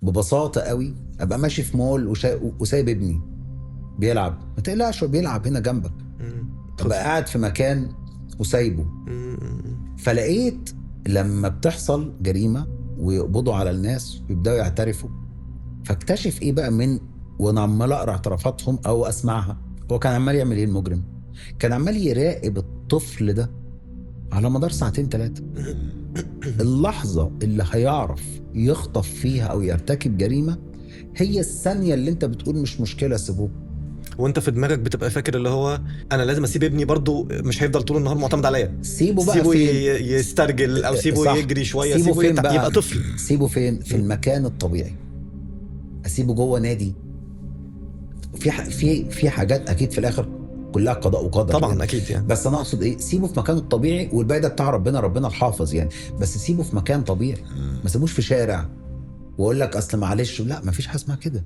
ببساطه قوي ابقى ماشي في مول وسايب ابني بيلعب، ما تقلقش هو بيلعب هنا جنبك. ابقى قاعد في مكان وسايبه. فلقيت لما بتحصل جريمه ويقبضوا على الناس ويبداوا يعترفوا، فاكتشف ايه بقى من وانا عمال اقرا اعترافاتهم او اسمعها. هو كان عمال يعمل ايه المجرم؟ كان عمال يراقب الطفل ده على مدار ساعتين 3. اللحظة اللي هيعرف يخطف فيها او يرتكب جريمة هي الثانية اللي انت بتقول مش مشكلة سيبوه. وانت في دماغك بتبقى فاكر اللي هو انا لازم اسيب ابني برضو، مش هيفضل طول النهار معتمد عليا. سيبه بقى سيبه فين؟ يسترجل او سيبه صح. يجري شويه، سيبه فين بقى؟ يبقى طفل. سيبه فين؟ في المكان الطبيعي. اسيبه جوه نادي؟ في حاجات اكيد في الاخر كلها قضاء وقدر طبعا يعني. اكيد يعني. بس انا اقصد ايه، سيبه في مكانه الطبيعي والباقي ده بتاع ربنا الحافظ يعني. بس سيبه في مكان طبيعي، ما سيبوش في شارع واقول لك اصل معلش، لا مفيش حاجه اسمها كده.